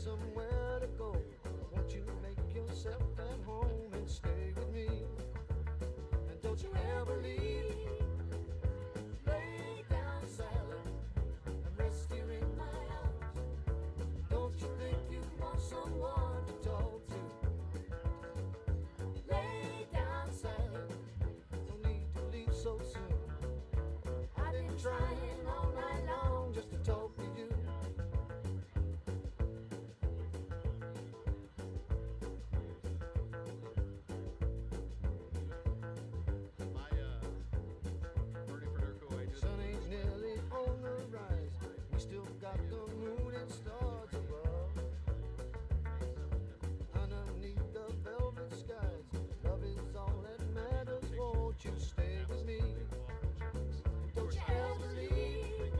somewhere to go. Won't you make yourself at home and stay with me? And don't you ever leave. Lay down, Sally, and rest here in my arms. Don't you think you want someone to talk to? Lay down, Sally, no need to leave so soon. I've been trying all night long just to talk to you. Sun ain't nearly on the rise. We still got the moon and stars above. Underneath the velvet skies, love is all that matters. Won't you stay with me? Don't you ever leave.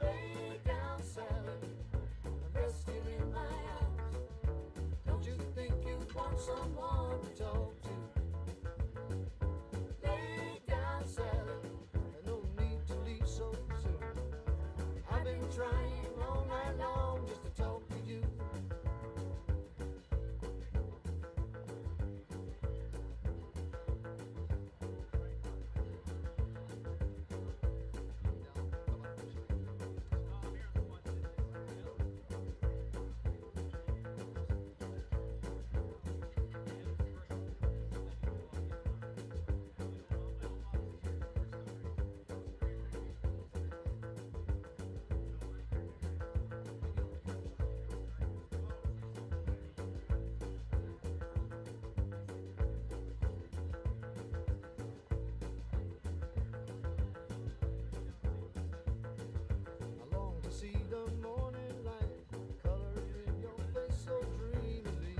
Lay down, Sally, and rest here in my arms. Don't you think you want someone to talk to? Lay down, Sally, and no need to leave so soon. I've been trying all night long just to talk to you. I long to see the morning light, color in your face so dreamily.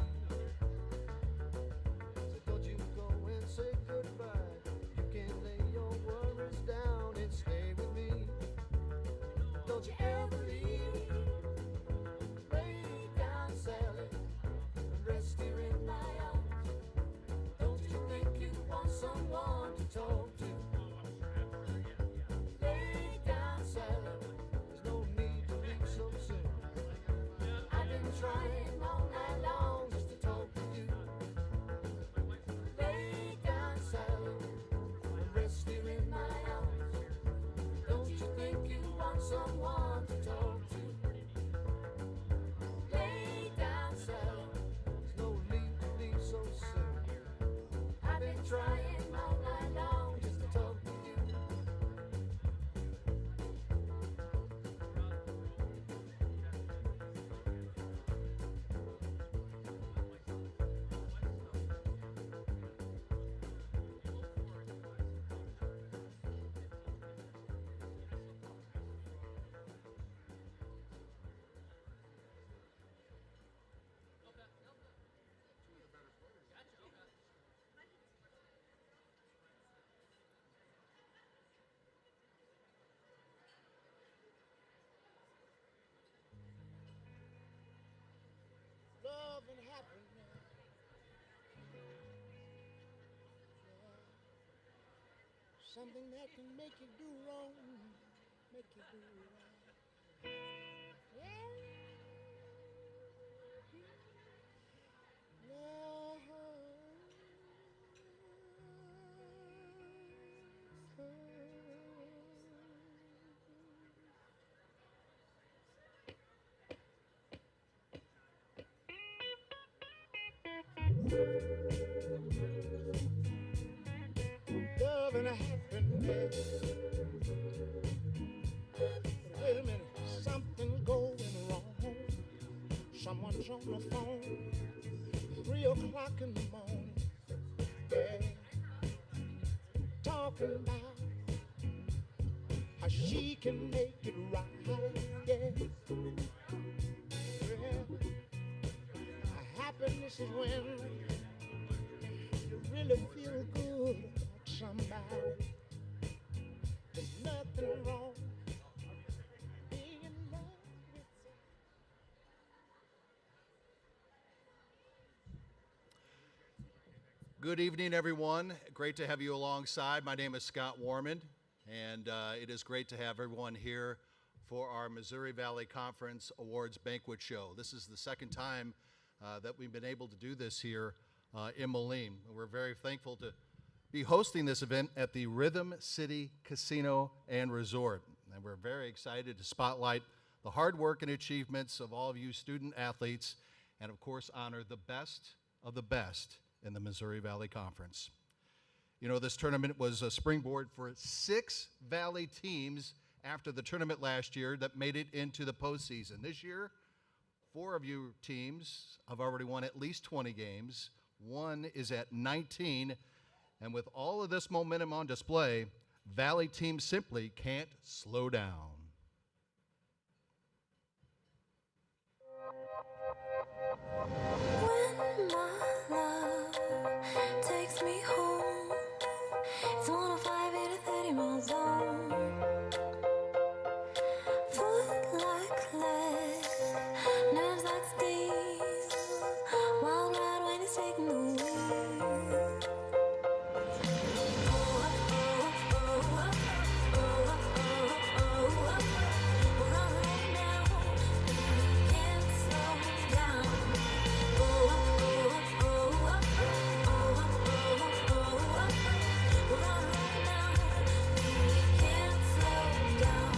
So don't you go and say goodbye. You can lay your worries down and stay with me. Don't you ever leave. Lay down, Sally, and rest here in my arms. Don't you think you want someone to talk to? Lay down, Sally, there's no need to leave so soon. I've been trying all night long just to talk to you. Lay down, Sally, and rest here in my arms. Don't you think you want someone to talk to? Lay down, Sally, there's no need to leave so soon. I've been trying all night long just to talk to you. Love and happiness, something that can make you do wrong, make you do right. Yeah. Love and happiness. Wait a minute, something's going wrong. Someone's on the phone, 3 o'clock in the morning. Yeah, talking about how she can make it right. Yeah, well, happiness is when you really feel good about somebody. There's nothing wrong being in love with somebody. Good evening, everyone. Great to have you alongside. My name is Scott Warmond, and it is great to have everyone here for our Missouri Valley Conference Awards Banquet Show. This is the second time that we've been able to do this here in Moline. We're very thankful to be hosting this event at the Rhythm City Casino and Resort. And we're very excited to spotlight the hard work and achievements of all of you student athletes and, of course, honor the best of the best in the Missouri Valley Conference. You know, this tournament was a springboard for 6 Valley teams after the tournament last year that made it into the postseason. This year, 4 of you teams have already won at least 20 games. 1 is at 19. And with all of this momentum on display, Valley teams simply can't slow down. When my love takes me home, it's 105 in a 30 mile zone. Foot like lead, nerves like steel. Wild ride when he's taking the wheel. We're on a roll now, we can't slow down. We're on a roll now, we can't slow down.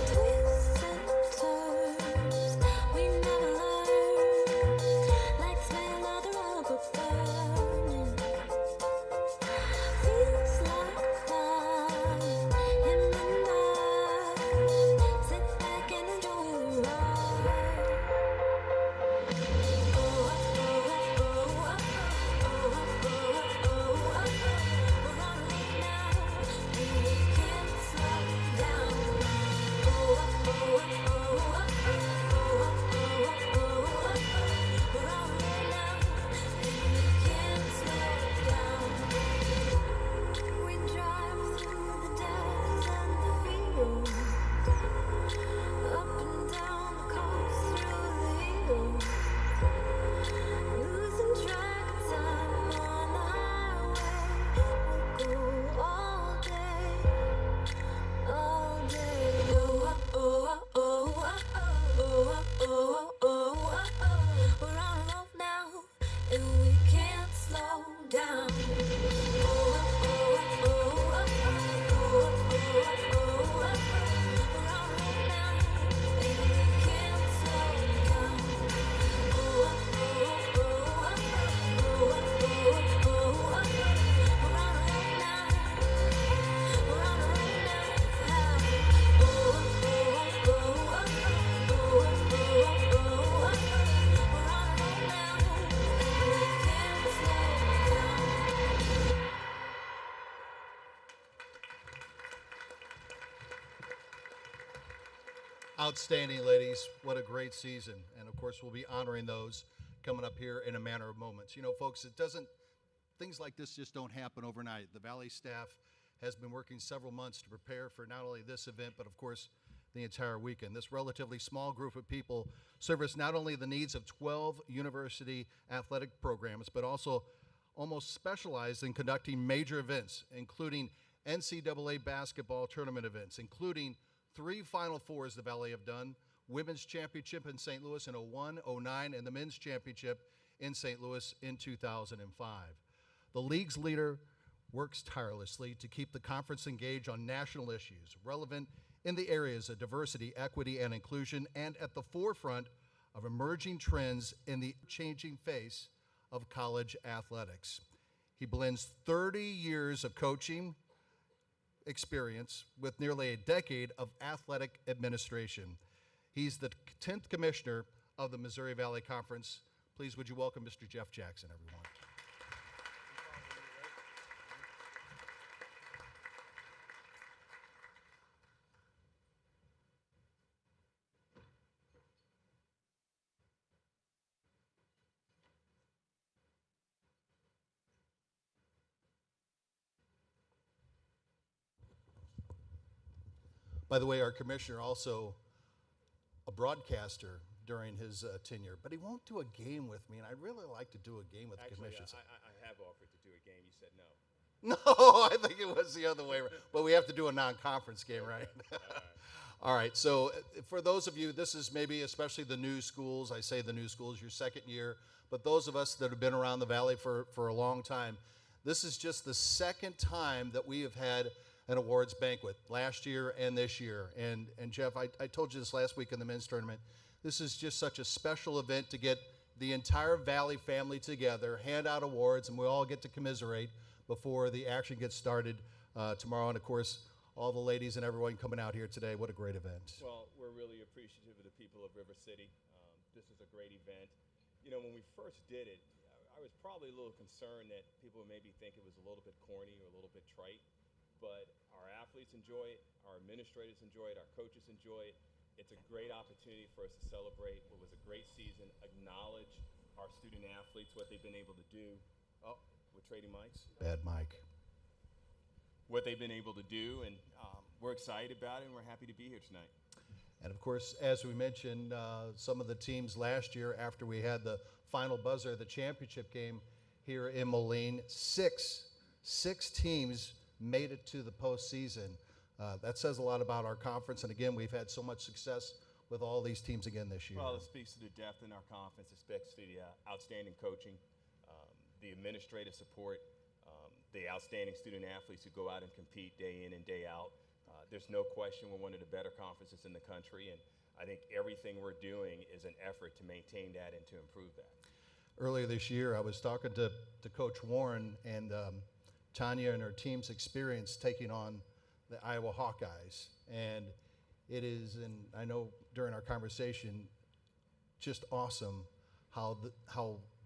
Twists and turns, we never learn. Like the smell of the rubber burning. Feels like life in the night. Sit back and enjoy the ride. We're on a roll now, we can't slow down. We're on a roll now, we can't slow down. We drive through the deserts and the fields, up and down the coast through the hills, losing track of time on the highway. We'll go all day, all day. We're on a roll now, and we can't slow down. We're on a roll now, and we can't slow down. We're on a roll now, we're on a roll Outstanding, ladies. What a great season. And of course, we'll be honoring those coming up here in a matter of moments. You know, folks, things like this just don't happen overnight. The Valley staff has been working several months to prepare for not only this event, but of course, the entire weekend. This relatively small group of people service not only the needs of 12 university athletic programs, but also almost specialized in conducting major events, including NCAA basketball tournament events, including 3 Final Fours the Valley have done, women's championship in St. Louis in 01, 09, and the men's championship in St. Louis in 2005. The league's leader works tirelessly to keep the conference engaged on national issues relevant in the areas of diversity, equity, and inclusion, and at the forefront of emerging trends in the changing face of college athletics. He blends 30 years of coaching experience with nearly a decade of athletic administration. He's the 10th commissioner of the Missouri Valley Conference. Please would you welcome Mr. Jeff Jackson, everyone. By the way, our commissioner also a broadcaster during his tenure, but he won't do a game with me, and I'd really like to do a game with the Actually, commission. I have offered to do a game. You said no. No, I think it was the other way around. But we have to do a non-conference game, right? All right. So for those of you, this is maybe especially the new schools. I say the new schools, your second year. But those of us that have been around the Valley for a long time, this is just the second time that we have had an awards banquet, last year and this year. And Jeff, I told you this last week in the men's tournament. This is just such a special event to get the entire Valley family together, hand out awards, and we all get to commiserate before the action gets started tomorrow. And of course, all the ladies and everyone coming out here today. What a great event. Well, we're really appreciative of the people of River City. This is a great event. You know, when we first did it, I was probably a little concerned that people would maybe think it was a little bit corny or a little bit trite, but our athletes enjoy it, our administrators enjoy it, our coaches enjoy it. It's a great opportunity for us to celebrate what was a great season, acknowledge our student athletes, what they've been able to do. Oh, we're trading mics. Bad mic. What they've been able to do, and we're excited about it, and we're happy to be here tonight. And of course, as we mentioned, some of the teams last year, after we had the final buzzer, the championship game here in Moline, six teams made it to the postseason. That says a lot about our conference, and again, we've had so much success with all these teams again this year. Well, it speaks to the depth in our conference. It speaks to the outstanding coaching, the administrative support, the outstanding student athletes who go out and compete day in and day out. There's no question we're one of the better conferences in the country, and I think everything we're doing is an effort to maintain that and to improve that. Earlier this year, I was talking to Coach Warren, and Tanya and her team's experience taking on the Iowa Hawkeyes. And it is, and I know during our conversation, just awesome how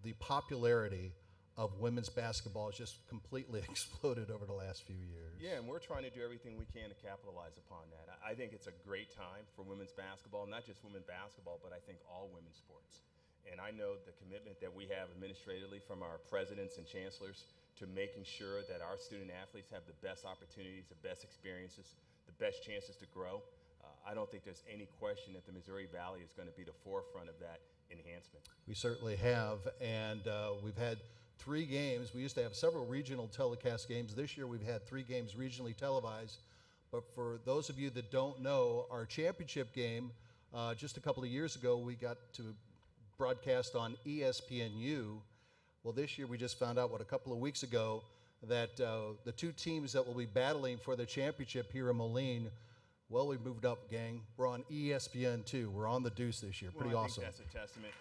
the popularity of women's basketball has just completely exploded over the last few years. Yeah, and we're trying to do everything we can to capitalize upon that. I think it's a great time for women's basketball, not just women's basketball, but I think all women's sports. And I know the commitment that we have administratively from our presidents and chancellors to making sure that our student athletes have the best opportunities, the best experiences, the best chances to grow. I don't think there's any question that the Missouri Valley is going to be the forefront of that enhancement. We certainly have, and we've had 3 games. We used to have several regional telecast games. This year we've had 3 games regionally televised. But for those of you that don't know, our championship game, just a couple of years ago, we got to broadcast on ESPNU. Well, this year we just found out, a couple of weeks ago, that the 2 teams that will be battling for the championship here in Moline, well, we moved up, gang. We're on ESPN2. We're on the Deuce this year. Pretty awesome. I think that's a testament.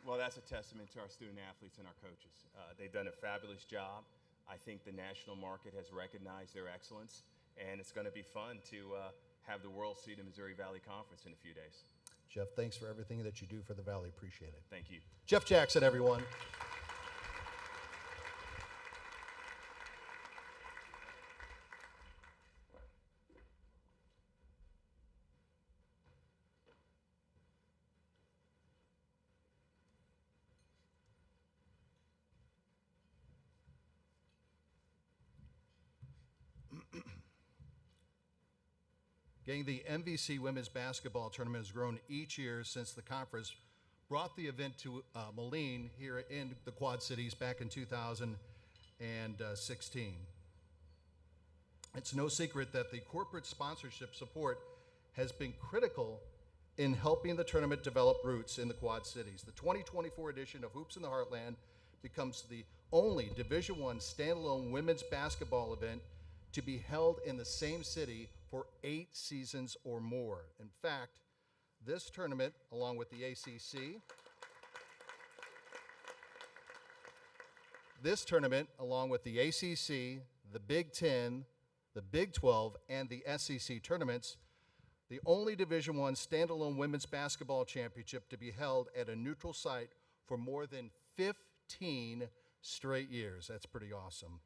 Well, that's a testament to our student athletes and our coaches. They've done a fabulous job. I think the national market has recognized their excellence, and it's going to be fun to have the World Seed in Missouri Valley Conference in a few days. Jeff, thanks for everything that you do for the Valley. Appreciate it. Thank you. Jeff Jackson, everyone. Gang, the MVC Women's Basketball Tournament has grown each year since the conference brought the event to Moline here in the Quad Cities back in 2016. It's no secret that the corporate sponsorship support has been critical in helping the tournament develop roots in the Quad Cities. The 2024 edition of Hoops in the Heartland becomes the only Division I standalone women's basketball event to be held in the same city for 8 seasons or more. In fact, this tournament, along with the ACC, the Big Ten, the Big 12, and the SEC tournaments, the only Division I standalone women's basketball championship to be held at a neutral site for more than 15 straight years. That's pretty awesome.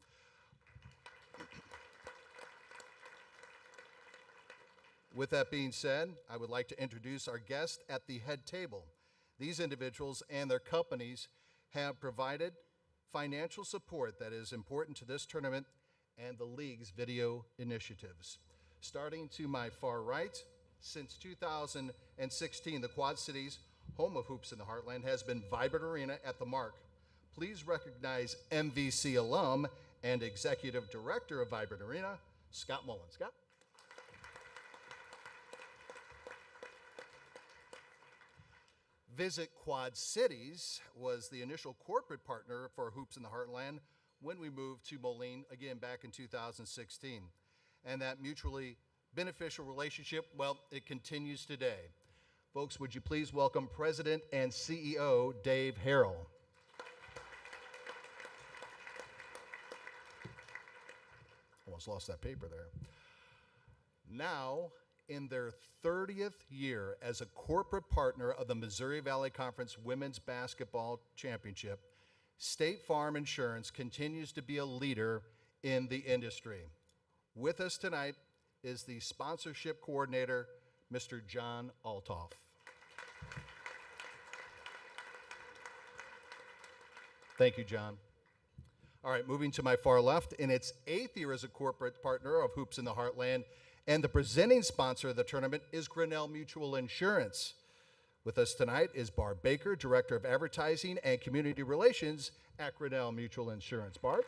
With that being said, I would like to introduce our guest at the head table. These individuals and their companies have provided financial support that is important to this tournament and the league's video initiatives. Starting to my far right, since 2016, the Quad Cities home of Hoops in the Heartland, has been Vibrant Arena at the Mark. Please recognize MVC alum and Executive Director of Vibrant Arena, Scott Mullen. Scott? Visit Quad Cities was the initial corporate partner for Hoops in the Heartland when we moved to Moline, again, back in 2016. And that mutually beneficial relationship, well, it continues today. Folks, would you please welcome President and CEO Dave Harrell. Almost lost that paper there. Now, in their 30th year as a corporate partner of the Missouri Valley Conference Women's Basketball Championship, State Farm Insurance continues to be a leader in the industry. With us tonight is the sponsorship coordinator, Mr. John Altoff. Thank you, John. All right, moving to my far left, in its 8th year as a corporate partner of Hoops in the Heartland, and the presenting sponsor of the tournament is Grinnell Mutual Insurance. With us tonight is Barb Baker, Director of Advertising and Community Relations at Grinnell Mutual Insurance. Barb?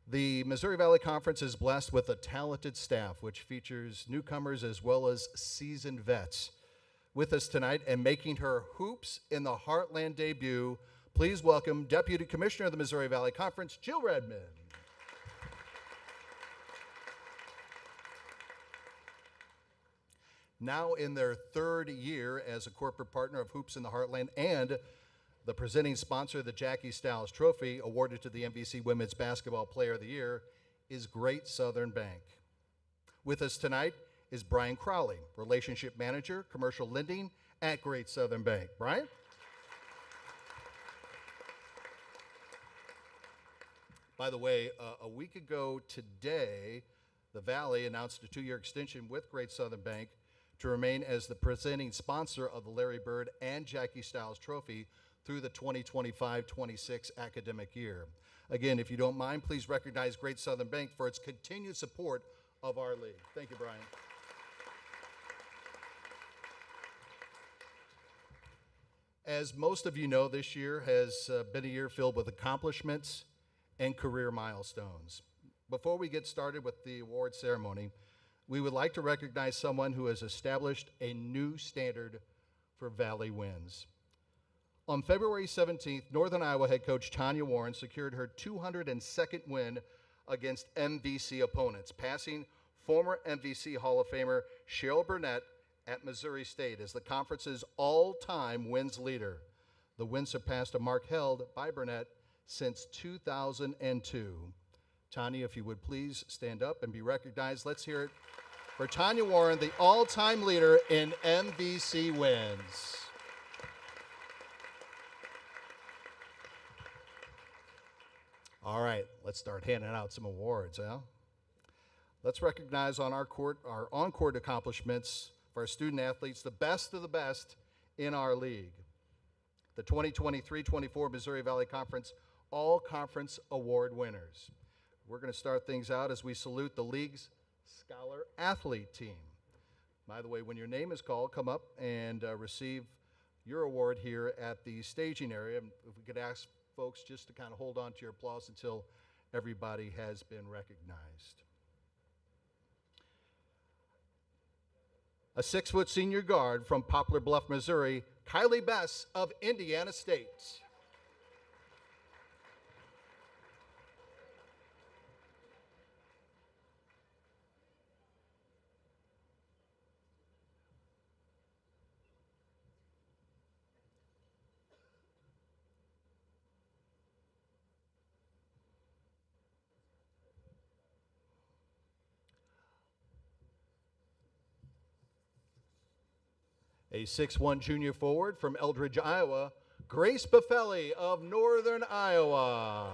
The Missouri Valley Conference is blessed with a talented staff, which features newcomers as well as seasoned vets. With us tonight and making her Hoops in the Heartland debut, please welcome Deputy Commissioner of the Missouri Valley Conference, Jill Redmond. Now in their 3rd year as a corporate partner of Hoops in the Heartland and the presenting sponsor of the Jackie Stiles Trophy, awarded to the MVC Women's Basketball Player of the Year, is Great Southern Bank. With us tonight is Brian Crowley, Relationship Manager, Commercial Lending at Great Southern Bank. Brian? By the way, a week ago today, the Valley announced a 2-year extension with Great Southern Bank to remain as the presenting sponsor of the Larry Bird and Jackie Stiles Trophy through the 2025-26 academic year. Again, if you don't mind, please recognize Great Southern Bank for its continued support of our league. Thank you, Brian. As most of you know, this year has been a year filled with accomplishments and career milestones. Before we get started with the award ceremony, we would like to recognize someone who has established a new standard for Valley wins. On February 17th, Northern Iowa head coach Tanya Warren secured her 202nd win against MVC opponents, passing former MVC Hall of Famer Cheryl Burnett at Missouri State as the conference's all-time wins leader. The win surpassed a mark held by Burnett since 2002. Tanya, if you would please stand up and be recognized. Let's hear it for Tanya Warren, the all-time leader in MVC wins. All right, let's start handing out some awards, huh? Let's recognize on our on-court accomplishments for our student athletes, the best of the best in our league. The 2023-24 Missouri Valley Conference All-Conference Award winners. We're going to start things out as we salute the league's Scholar Athlete team. By the way, when your name is called, come up and receive your award here at the staging area. And if we could ask folks just to kind of hold on to your applause until everybody has been recognized. A 6-foot senior guard from Poplar Bluff, Missouri, Kylie Bess of Indiana State. A 6'1" junior forward from Eldridge, Iowa, Grace Buffelli of Northern Iowa.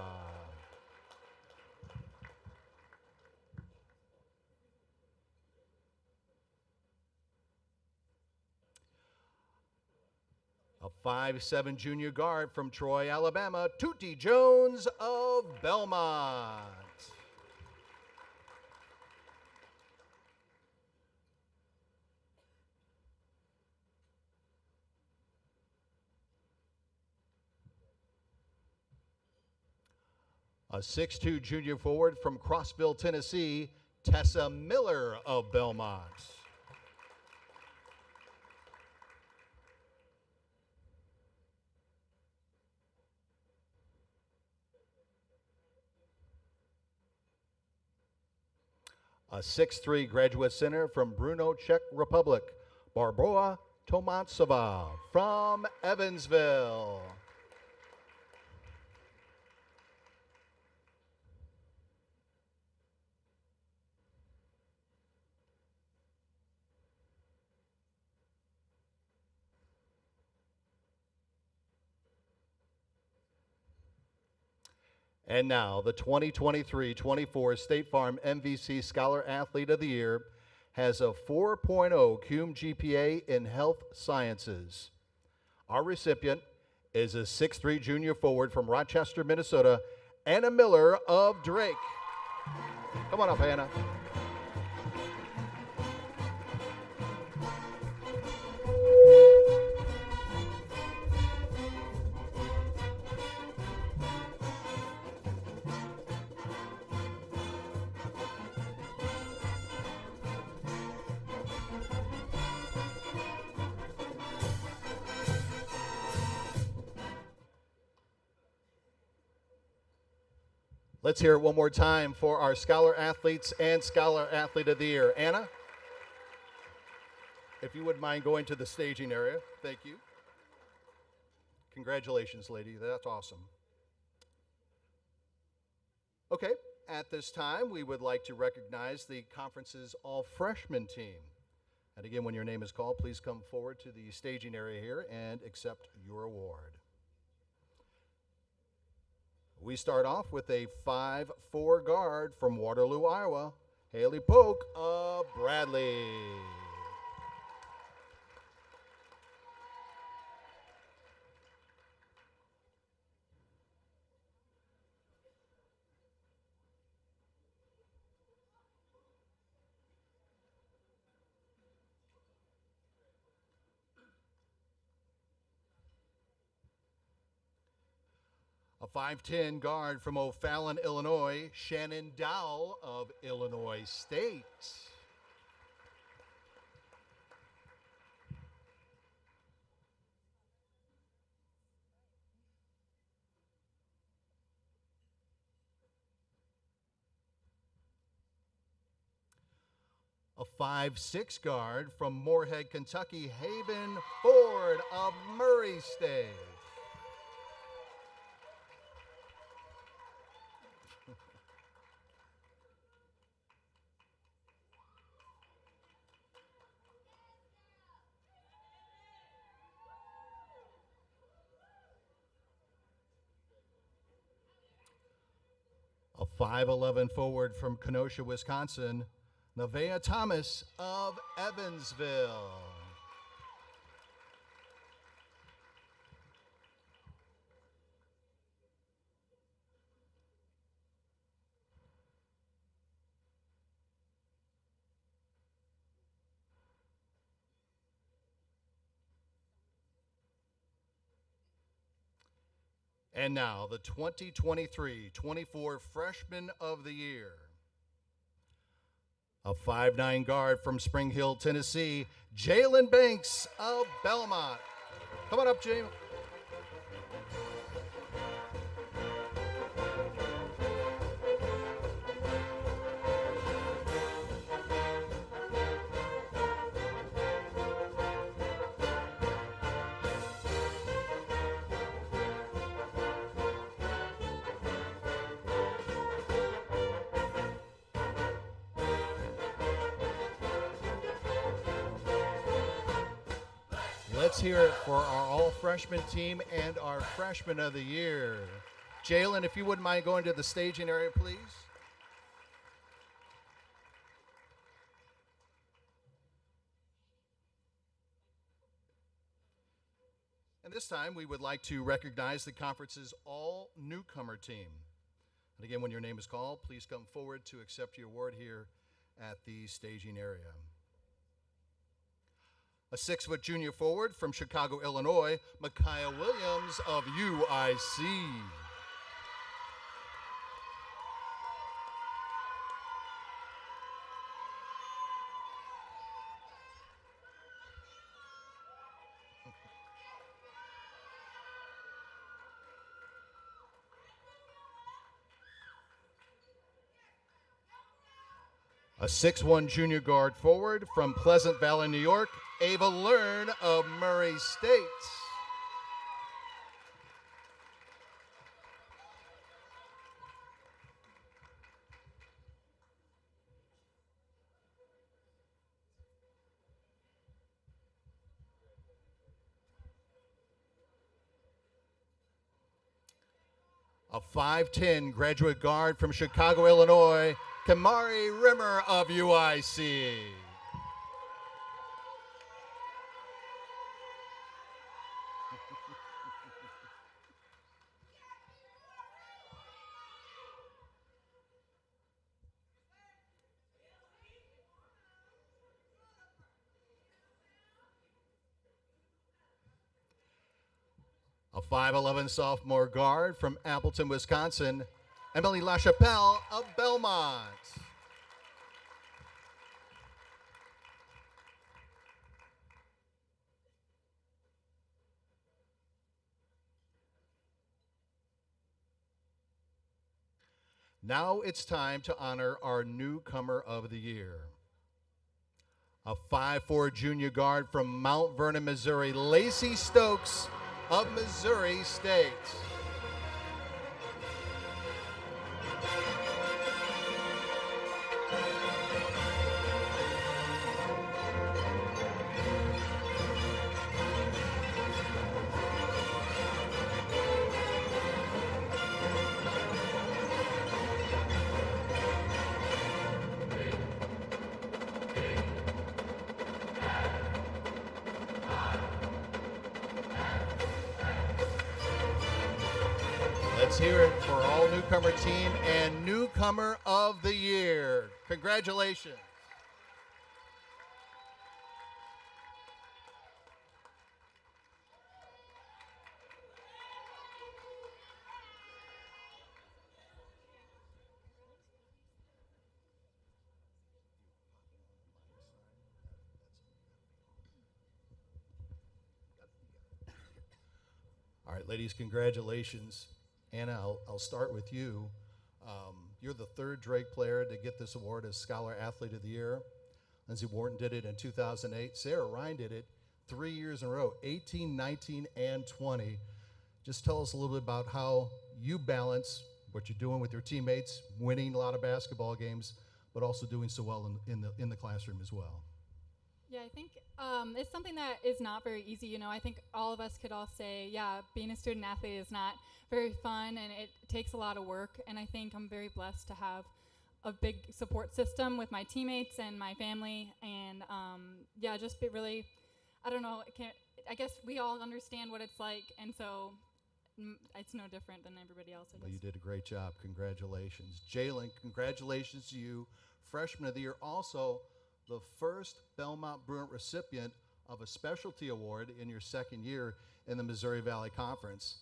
A 5'7" junior guard from Troy, Alabama, Tootie Jones of Belmont. A 6'2 junior forward from Crossville, Tennessee, Tessa Miller of Belmont. A 6'3 graduate center from Brno, Czech Republic, Barbara Tomatsova from Evansville. And now, the 2023-24 State Farm MVC Scholar Athlete of the Year has a 4.0 cum GPA in health sciences. Our recipient is a 6'3 junior forward from Rochester, Minnesota, Anna Miller of Drake. Come on up, Anna. Let's hear it one more time for our Scholar Athletes and Scholar Athlete of the Year. Anna, if you wouldn't mind going to the staging area. Thank you. Congratulations, lady. That's awesome. Okay, at this time, we would like to recognize the conference's all-freshman team. And again, when your name is called, please come forward to the staging area here and accept your award. We start off with a 5'4 guard from Waterloo, Iowa, Haley Polk of Bradley. A 5'10 guard from O'Fallon, Illinois, Shannon Dowell of Illinois State. A 5'6 guard from Moorhead, Kentucky, Haven Ford of Murray State. A 5'11 forward from Kenosha, Wisconsin, Nevaeh Thomas of Evansville. And now, the 2023-24 Freshman of the Year. A 5'9 guard from Spring Hill, Tennessee, Jalen Banks of Belmont. Come on up, Jalen. Let's hear it for our all-freshman team and our Freshman of the Year. Jalen, if you wouldn't mind going to the staging area, please. And this time, we would like to recognize the conference's all-newcomer team. And again, when your name is called, please come forward to accept your award here at the staging area. A 6-foot junior forward from Chicago, Illinois, Micaiah Williams of UIC. A 6'1 junior guard forward from Pleasant Valley, New York, Ava Learn of Murray State. A 5'10 graduate guard from Chicago, Illinois, Kamari Rimmer of UIC. A 5'11 sophomore guard from Appleton, Wisconsin, Emily LaChapelle of Belmont. Now it's time to honor our newcomer of the year. A 5'4 junior guard from Mount Vernon, Missouri, Lacey Stokes of Missouri State. Let's hear it for all newcomer team and newcomer of the year. Congratulations. All right, ladies, congratulations. Anna, I'll start with you. You're the third Drake player to get this award as Scholar Athlete of the Year. Lindsey Wharton did it in 2008. Sarah Ryan did it 3 years in a row, 18, 19, and 20. Just tell us a little bit about how you balance what you're doing with your teammates, winning a lot of basketball games, but also doing so well in the classroom as well. Yeah, I think it's something that is not very easy. You know, I think all of us could all say, yeah, being a student athlete is not very fun and it takes a lot of work. And I think I'm very blessed to have a big support system with my teammates and my family. And yeah, just be really, I don't know, I guess we all understand what it's like. And so it's no different than everybody else, I guess. Well, you did a great job. Congratulations. Jalen, congratulations to you. Freshman of the Year, also the first Belmont Bruin recipient of a specialty award in your second year in the Missouri Valley Conference.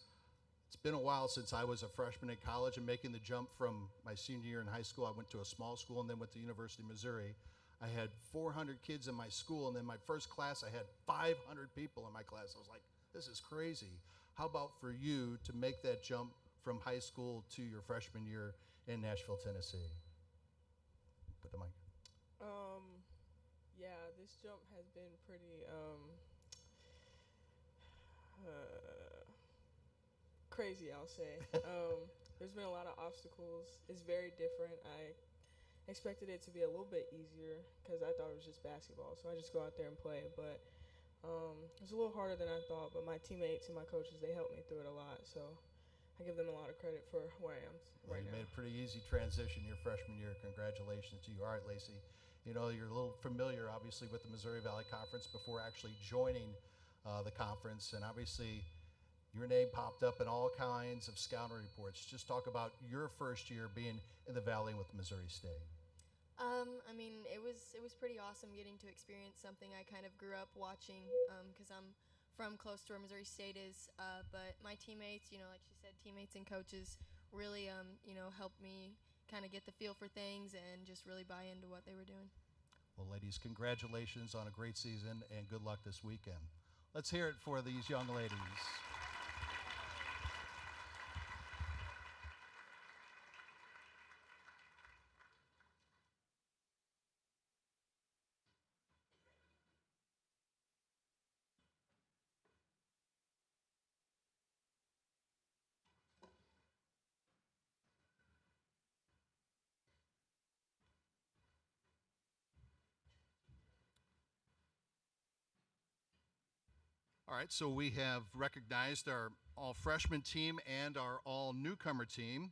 It's been a while since I was a freshman in college, and making the jump from my senior year in high school, I went to a small school and then went to University of Missouri. I had 400 kids in my school, and then my first class, I had 500 people in my class. I was like, this is crazy. How about for you to make that jump from high school to your freshman year in Nashville, Tennessee? Put the mic. Yeah, this jump has been pretty crazy, I'll say. There's been a lot of obstacles. It's very different. I expected it to be a little bit easier because I thought it was just basketball, so I just go out there and play. But it was a little harder than I thought, but my teammates and my coaches, they helped me through it a lot. So I give them a lot of credit for where I am right You now. made a pretty easy transition your freshman year. Congratulations to you. All right, Lacey. You know, you're a little familiar, obviously, with the Missouri Valley Conference before actually joining the conference. And obviously, your name popped up in all kinds of scouting reports. Just talk about your first year being in the Valley with Missouri State. I mean, it was pretty awesome getting to experience something I kind of grew up watching because I'm from close to where Missouri State is. But my teammates, you know, like she said, teammates and coaches really, you know, helped me kind of get the feel for things and just really buy into what they were doing. Well, ladies, congratulations on a great season and good luck this weekend. Let's hear it for these young ladies. All right, so we have recognized our all freshman team and our all newcomer team,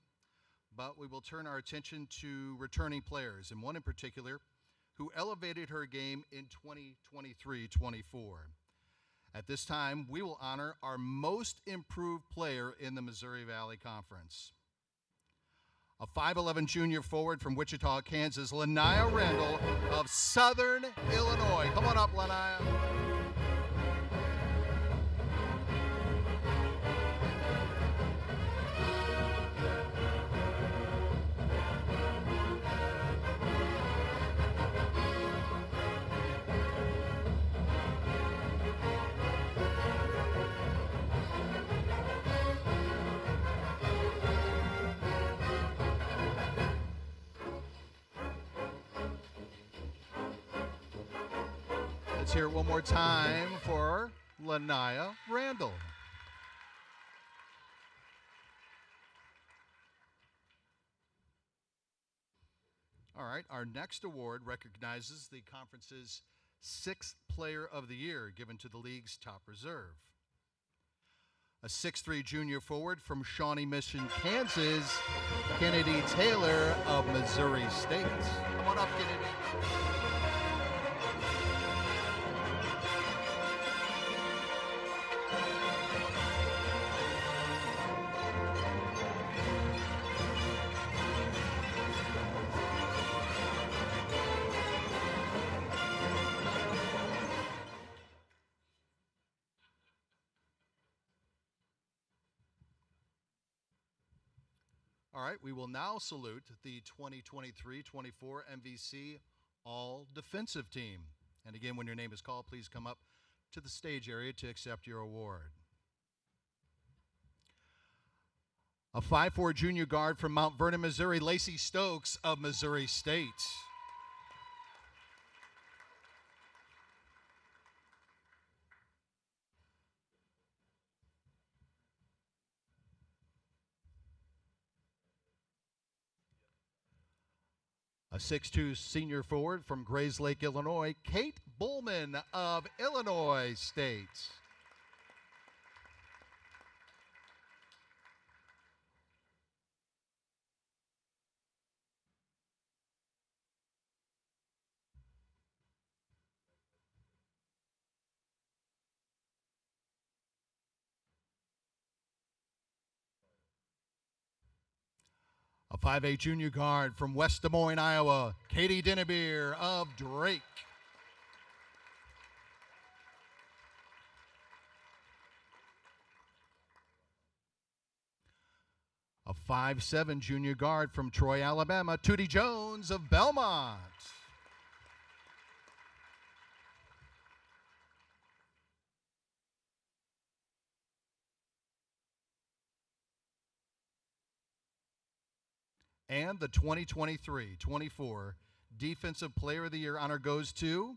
but we will turn our attention to returning players, and one in particular who elevated her game in 2023-24. At this time, we will honor our most improved player in the Missouri Valley Conference. A 5'11 junior forward from Wichita, Kansas, Lanaya Randall of Southern Illinois. Come on up, Lanaya. Let's hear it one more time for Lanaya Randall. All right, our next award recognizes the conference's 6th Player of the Year, given to the league's top reserve. A 6'3 junior forward from Shawnee Mission, Kansas, Kennedy Taylor of Missouri State. Come on up, Kennedy. All right, we will now salute the 2023-24 MVC All Defensive Team. And again, when your name is called, please come up to the stage area to accept your award. A 5'4 junior guard from Mount Vernon, Missouri, Lacey Stokes of Missouri State. A 6'2 senior forward from Grays Lake, Illinois, Kate Bullman of Illinois State. A 5'8 junior guard from West Des Moines, Iowa, Katie Dennebeer of Drake. A 5'7 junior guard from Troy, Alabama, Tootie Jones of Belmont. And the 2023-24 Defensive Player of the Year honor goes to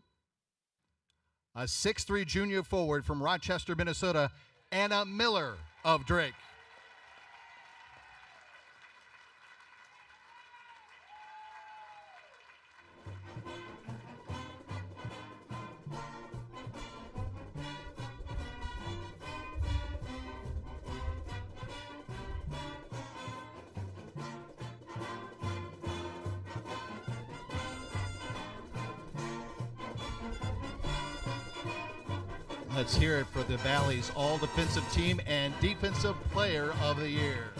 a 6'3 junior forward from Rochester, Minnesota, Anna Miller of Drake. Let's hear it for the Valley's all-defensive team and Defensive Player of the Year.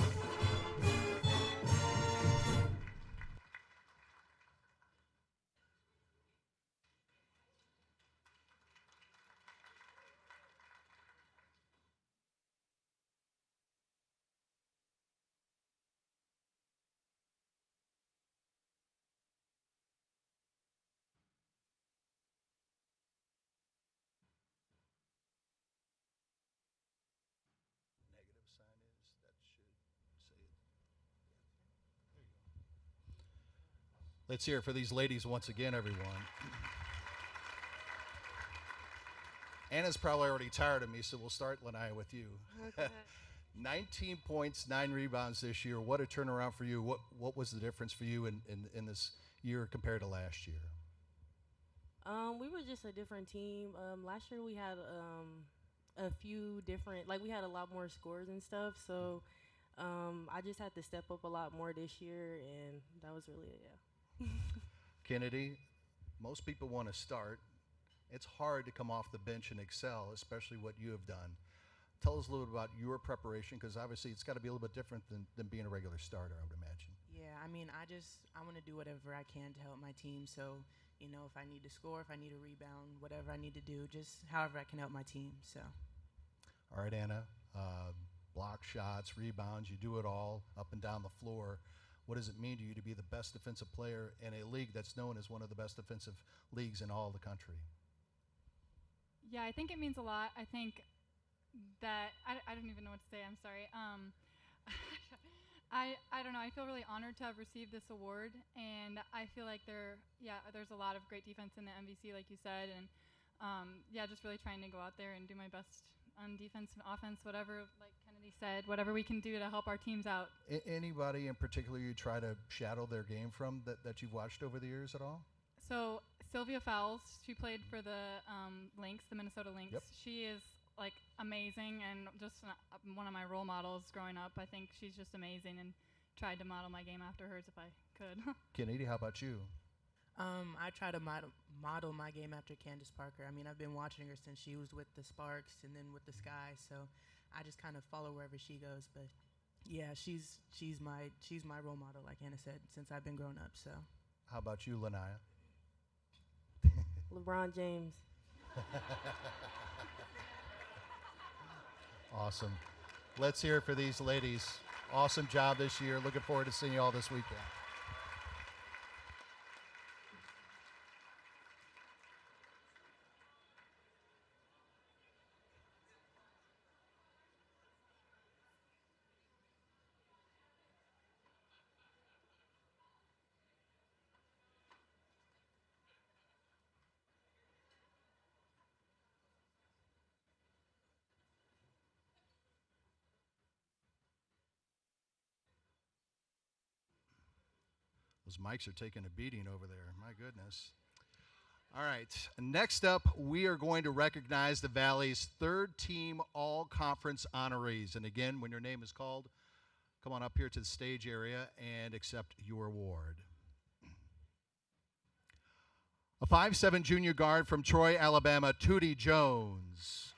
Let's hear it for these ladies once again, everyone. Anna's probably already tired of me, so we'll start, Lanaya, with you. Okay. 19 points, 9 rebounds this year. What a turnaround for you. What was the difference for you in this year compared to last year? We were just a different team. Last year we had a few different, like we had a lot more scores and stuff. So I just had to step up a lot more this year, and that was really it. Yeah. Kennedy, most people want to start. It's hard to come off the bench and excel, especially what you have done. Tell us a little bit about your preparation, because obviously it's got to be a little bit different than being a regular starter, I would imagine. Yeah, I mean, I want to do whatever I can to help my team. So, if I need to score, if I need a rebound, whatever I need to do, just however I can help my team. So, All right, Anna. Block shots, rebounds, you do it all up and down the floor. What does it mean to you to be the best defensive player in a league that's known as one of the best defensive leagues in all the country? Yeah, I think it means a lot. I think that I don't even know what to say. I'm sorry. I don't know. I feel really honored to have received this award, and I feel like there's a lot of great defense in the MVC, like you said, and yeah, just really trying to go out there and do my best on defense and offense, whatever, like Kennedy said, whatever we can do to help our teams out. Anybody in particular you try to shadow their game from that you've watched over the years at all? So Sylvia Fowles, she played for the Lynx, the Minnesota Lynx. Yep. She is like amazing and just one of my role models growing up. I think she's just amazing, and tried to model my game after hers if I could. Kennedy, how about you? I try to model my game after Candace Parker. I mean, I've been watching her since she was with the Sparks and then with the Sky, so I just kind of follow wherever she goes. But yeah, she's my role model, like Anna said, since I've been growing up. So. How about you, Lanaya? LeBron James. Awesome. Let's hear it for these ladies. Awesome job this year. Looking forward to seeing you all this weekend. Those mics are taking a beating over there. My goodness. All right. Next up, we are going to recognize the Valley's third team all conference honorees. And again, when your name is called, come on up here to the stage area and accept your award. A 5'7" junior guard from Troy, Alabama, Tootie Jones.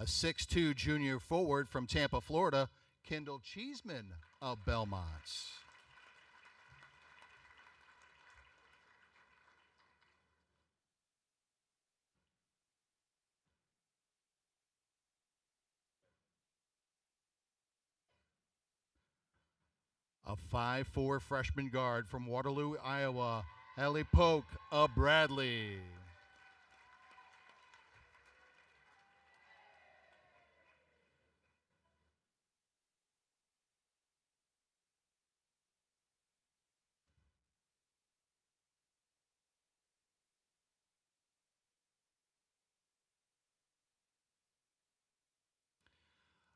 A 6'2" junior forward from Tampa, Florida, Kendall Cheeseman of Belmont. A 5'4" freshman guard from Waterloo, Iowa, Ellie Polk of Bradley.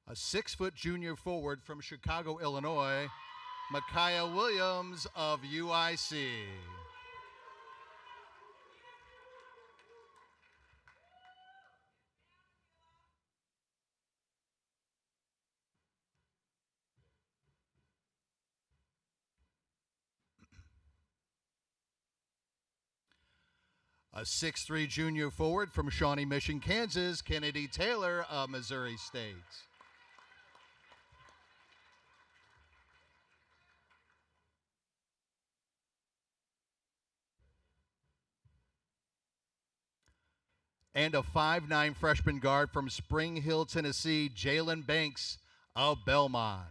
A 6-foot junior forward from Chicago, Illinois, Micaiah Williams of UIC. A 6'3" junior forward from Shawnee Mission, Kansas, Kennedy Taylor of Missouri State. And a 5'9" freshman guard from Spring Hill, Tennessee, Jalen Banks of Belmont.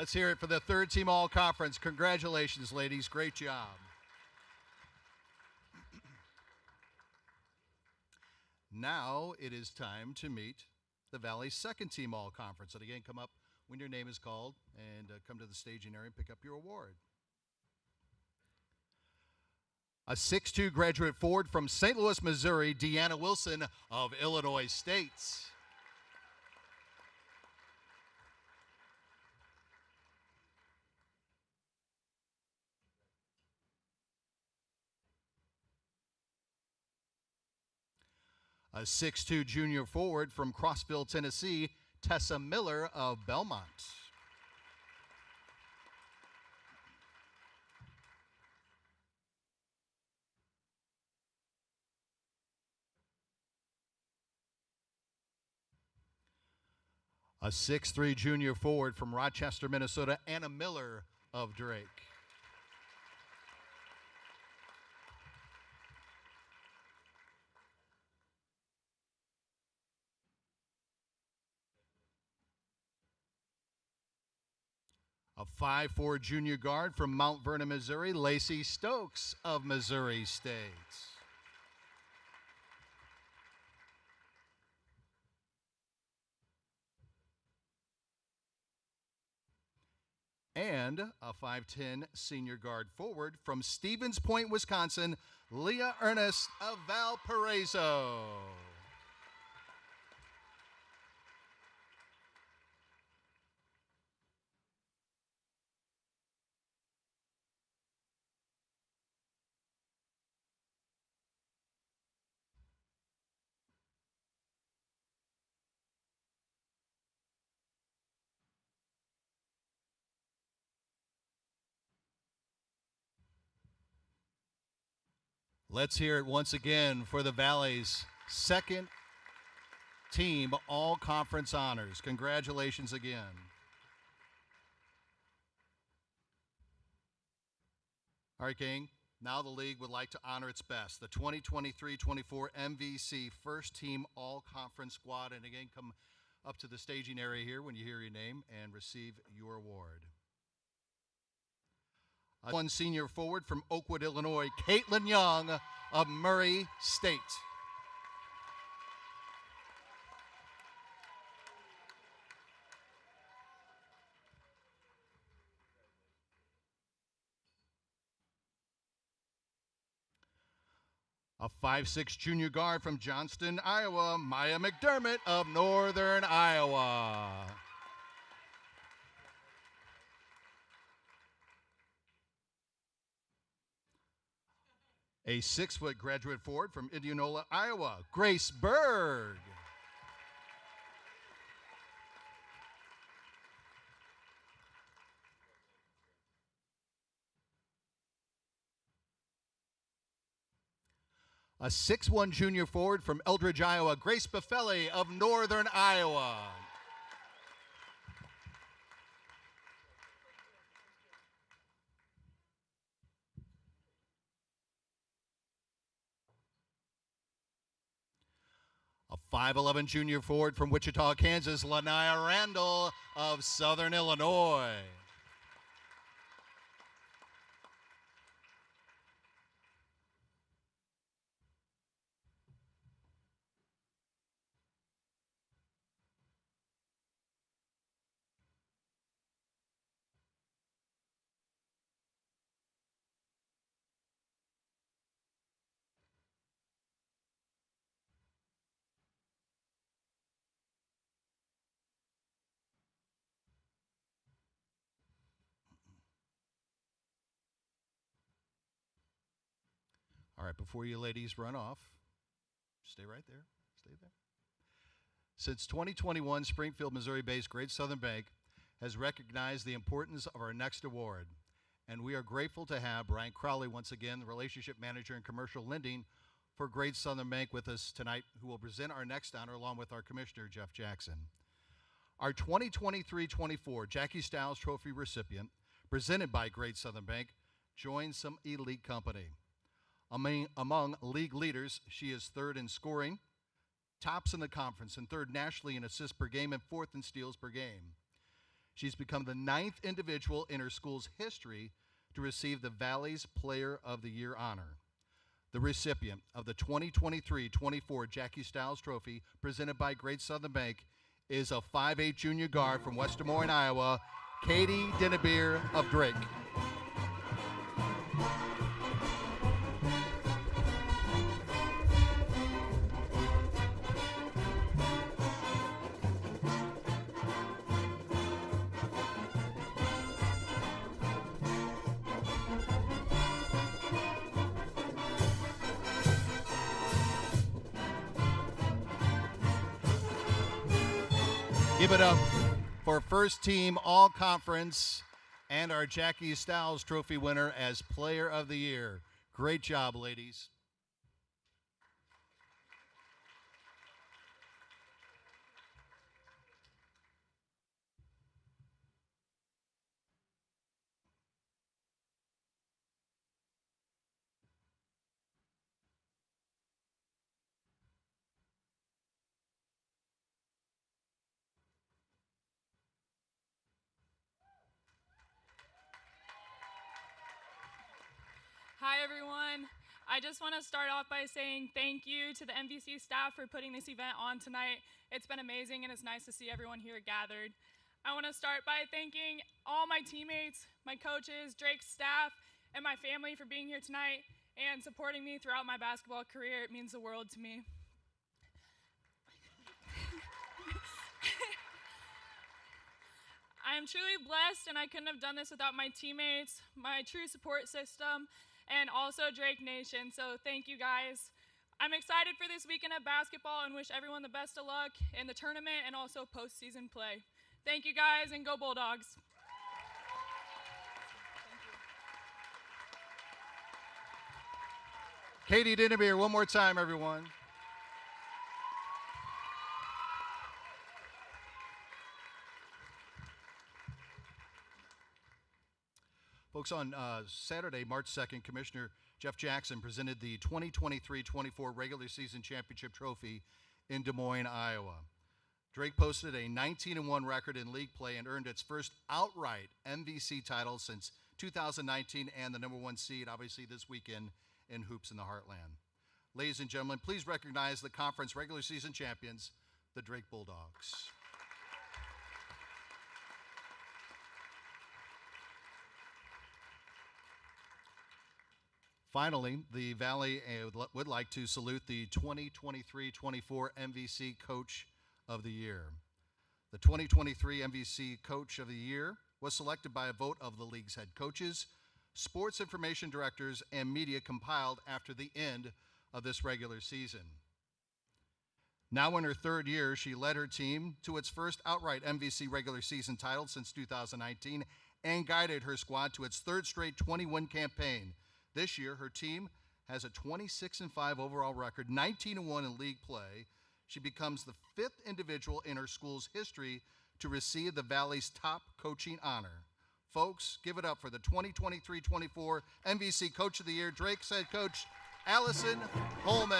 Let's hear it for the third team all conference. Congratulations, ladies. Great job. Now it is time to meet the Valley's second team all conference. And again, come up when your name is called and come to the staging area and pick up your award. A 6'2 graduate forward from St. Louis, Missouri, Deanna Wilson of Illinois State. A 6'2 junior forward from Crossville, Tennessee, Tessa Miller of Belmont. A 6'3 junior forward from Rochester, Minnesota, Anna Miller of Drake. A 5'4 junior guard from Mount Vernon, Missouri, Lacey Stokes of Missouri State. And a 5'10 senior guard forward from Stevens Point, Wisconsin, Leah Ernest of Valparaiso. Let's hear it once again for the Valley's second team all conference honors. Congratulations again. All right, gang. Now the league would like to honor its best, the 2023-24 MVC first team all conference squad. And again, come up to the staging area here when you hear your name and receive your award. One senior forward from Oakwood, Illinois, Caitlin Young of Murray State. A 5'6 junior guard from Johnston, Iowa, Maya McDermott of Northern Iowa. A 6-foot graduate forward from Indianola, Iowa, Grace Berg. A 6'1 junior forward from Eldridge, Iowa, Grace Buffelli of Northern Iowa. A 5'11 junior forward from Wichita, Kansas, Lanaya Randall of Southern Illinois. All right, before you ladies run off, stay right there. Stay there. Since 2021, Springfield, Missouri-based Great Southern Bank has recognized the importance of our next award, and we are grateful to have Brian Crowley once again, the Relationship Manager in Commercial Lending for Great Southern Bank, with us tonight, who will present our next honor along with our Commissioner, Jeff Jackson. Our 2023-24 Jackie Stiles Trophy recipient, presented by Great Southern Bank, joins some elite company. Among league leaders, she is third in scoring, tops in the conference, and third nationally in assists per game, and fourth in steals per game. She's become the 9th individual in her school's history to receive the Valley's Player of the Year honor. The recipient of the 2023-24 Jackie Stiles Trophy presented by Great Southern Bank is a 5'8" junior guard from West Des Moines, Iowa, Katie Dinnebeer of Drake. Give it up for first team all conference and our Jackie Stiles Trophy winner as Player of the Year. Great job, ladies. Hi, everyone. I just want to start off by saying thank you to the MVC staff for putting this event on tonight. It's been amazing, and it's nice to see everyone here gathered. I want to start by thanking all my teammates, my coaches, Drake's staff, and my family for being here tonight and supporting me throughout my basketball career. It means the world to me. I am truly blessed, and I couldn't have done this without my teammates, my true support system, and also Drake Nation. So thank you, guys. I'm excited for this weekend of basketball and wish everyone the best of luck in the tournament and also postseason play. Thank you, guys, and go Bulldogs. Katie Dinnebeer, one more time, everyone. Folks, on Saturday, March 2nd, Commissioner Jeff Jackson presented the 2023-24 regular season championship trophy in Des Moines, Iowa. Drake posted a 19-1 record in league play and earned its first outright MVC title since 2019 and the #1 seed, obviously, this weekend in Hoops in the Heartland. Ladies and gentlemen, please recognize the conference regular season champions, the Drake Bulldogs. Finally, the Valley would like to salute the 2023-24 MVC Coach of the Year. The 2023 MVC Coach of the Year was selected by a vote of the league's head coaches, sports information directors, and media compiled after the end of this regular season. Now in her third year, she led her team to its first outright MVC regular season title since 2019 and guided her squad to its third straight 20-win campaign. This year, her team has a 26-5 overall record, 19-1 in league play. She becomes the 5th individual in her school's history to receive the Valley's top coaching honor. Folks, give it up for the 2023-24 MVC Coach of the Year, Drake's head coach, Allison Holman.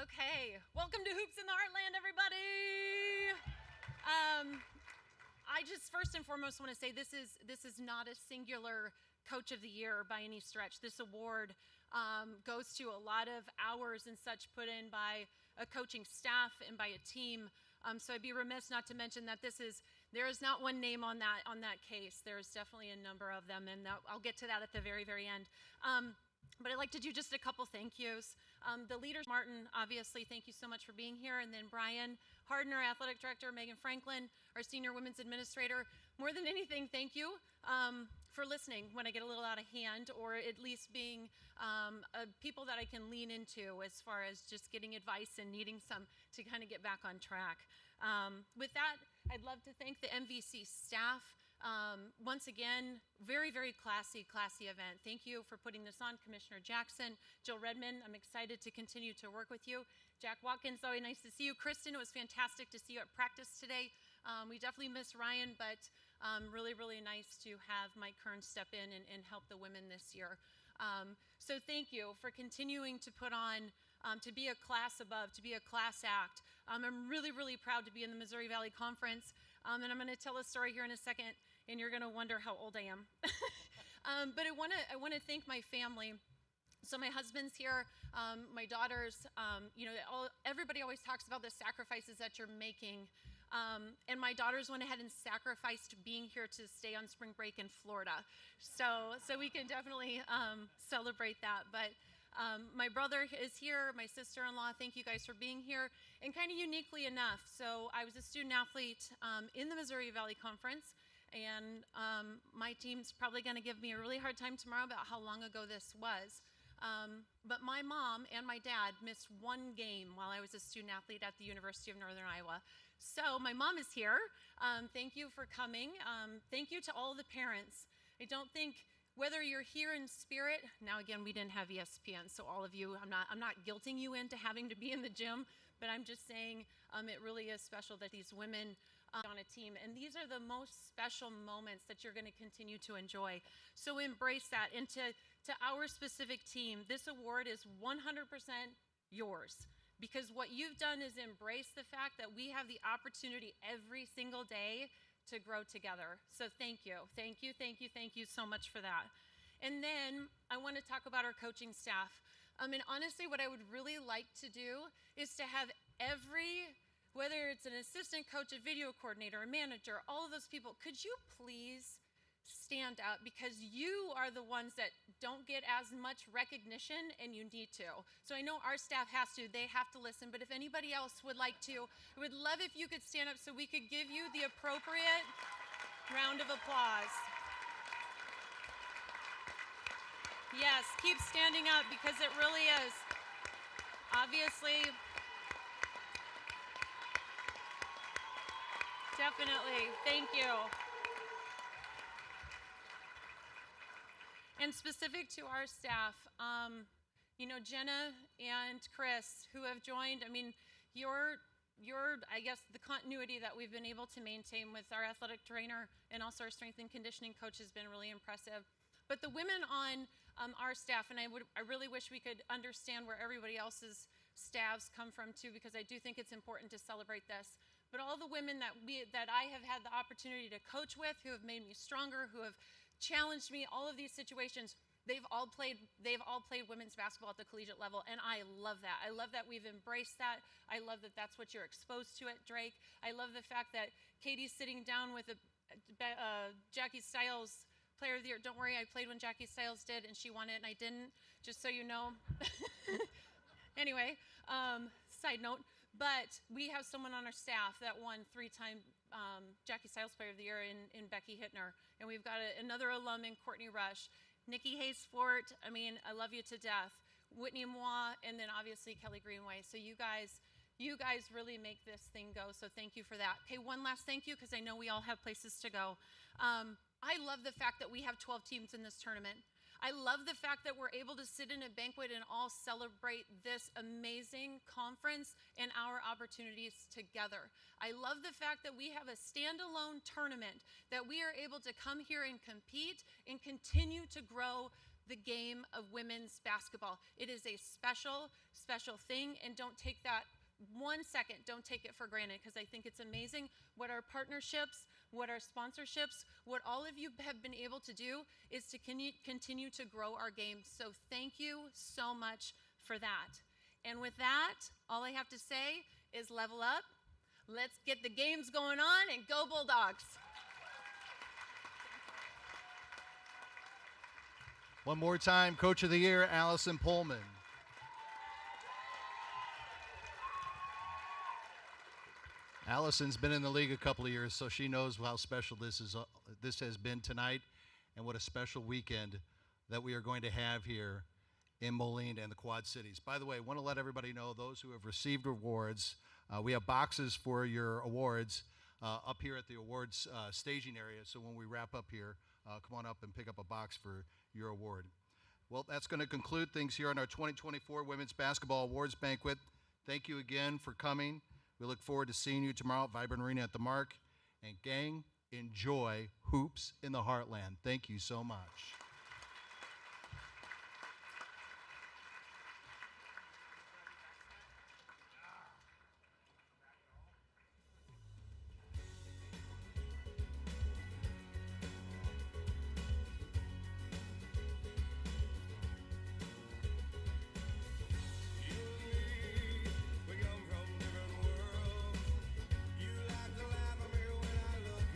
Okay, welcome to Hoops in the Heartland, everybody. I just first and foremost want to say this is not a singular Coach of the Year by any stretch. This award goes to a lot of hours and such put in by a coaching staff and by a team. So I'd be remiss not to mention that there is not one name on that case. There's definitely a number of them, and I'll get to that at the very, very end. But I'd like to do just a couple thank yous. The leaders, Martin, obviously, thank you so much for being here. And then Brian Harden, our athletic director, Megan Franklin, our senior women's administrator. More than anything, thank you for listening when I get a little out of hand, or at least being people that I can lean into as far as just getting advice and needing some to kind of get back on track. With that, I'd love to thank the MVC staff. Once again, very, very classy event. Thank you for putting this on, Commissioner Jackson. Jill Redmond, I'm excited to continue to work with you. Jack Watkins, always nice to see you. Kristen, it was fantastic to see you at practice today. We definitely miss Ryan, but really, really nice to have Mike Kern step in and help the women this year. So thank you for continuing to put on, to be a class above, to be a class act. I'm really, really proud to be in the Missouri Valley Conference, and I'm going to tell a story here in a second, and you're going to wonder how old I am. But I want to thank my family. So my husband's here, my daughters. Everybody always talks about the sacrifices that you're making. And my daughters went ahead and sacrificed being here to stay on spring break in Florida. So we can definitely celebrate that. But my brother is here, my sister-in-law, thank you guys for being here. And kind of uniquely enough, so I was a student athlete in the Missouri Valley Conference. And my team's probably going to give me a really hard time tomorrow about how long ago this was. But my mom and my dad missed one game while I was a student athlete at the University of Northern Iowa. So my mom is here. Thank you for coming. Thank you to all the parents. I don't think whether you're here in spirit, now again, we didn't have ESPN, so all of you, I'm not guilting you into having to be in the gym, but I'm just saying it really is special that these women on a team, and these are the most special moments that you're going to continue to enjoy. So embrace that. And to our specific team, this award is 100% yours, because what you've done is embrace the fact that we have the opportunity every single day to grow together. So thank you so much for that. And then I want to talk about our coaching staff. And honestly, what I would really like to do is to have whether it's an assistant coach, a video coordinator, a manager, all of those people, could you please stand up, because you are the ones that don't get as much recognition, and you need to. So I know our staff they have to listen, but if anybody else would like to, I would love if you could stand up so we could give you the appropriate round of applause. Yes, keep standing up, because it really is. Obviously, definitely. Thank you. And specific to our staff, Jenna and Chris, who have joined, I guess the continuity that we've been able to maintain with our athletic trainer and also our strength and conditioning coach has been really impressive. But the women on our staff, and I really wish we could understand where everybody else's staffs come from too, because I do think it's important to celebrate this. But all the women that I have had the opportunity to coach with, who have made me stronger, who have challenged me, all of these situations, they've all played women's basketball at the collegiate level, and I love that. I love that we've embraced that. I love that that's what you're exposed to at Drake. I love the fact that Katie's sitting down with Jackie Stiles, Player of the Year. Don't worry, I played when Jackie Stiles did, and she won it, and I didn't, just so you know. Anyway, side note. But we have someone on our staff that won 3-time Jackie Stiles Player of the Year in Becky Hittner. And we've got another alum in Courtney Rush. Nikki Hayes-Fort, I love you to death. Whitney Moi, and then obviously Kelly Greenway. So you guys really make this thing go, so thank you for that. Okay, one last thank you, because I know we all have places to go. I love the fact that we have 12 teams in this tournament. I love the fact that we're able to sit in a banquet and all celebrate this amazing conference and our opportunities together. I love the fact that we have a standalone tournament, that we are able to come here and compete and continue to grow the game of women's basketball. It is a special, special thing, and don't take that 1 second, don't take it for granted, because I think it's amazing what our partnerships, what our sponsorships, what all of you have been able to do is to continue to grow our game. So thank you so much for that. And with that, all I have to say is level up. Let's get the games going on, and go Bulldogs. One more time, Coach of the Year, Allison Pullman. Allison's been in the league a couple of years, so she knows how special this has been tonight, and what a special weekend that we are going to have here in Moline and the Quad Cities. By the way, I want to let everybody know, those who have received awards, We have boxes for your awards up here at the awards staging area. So when we wrap up here, come on up and pick up a box for your award. Well, that's going to conclude things here on our 2024 Women's Basketball Awards Banquet. Thank you again for coming. We look forward to seeing you tomorrow at Vibrant Arena at the Mark. And gang, enjoy Hoops in the Heartland. Thank you so much.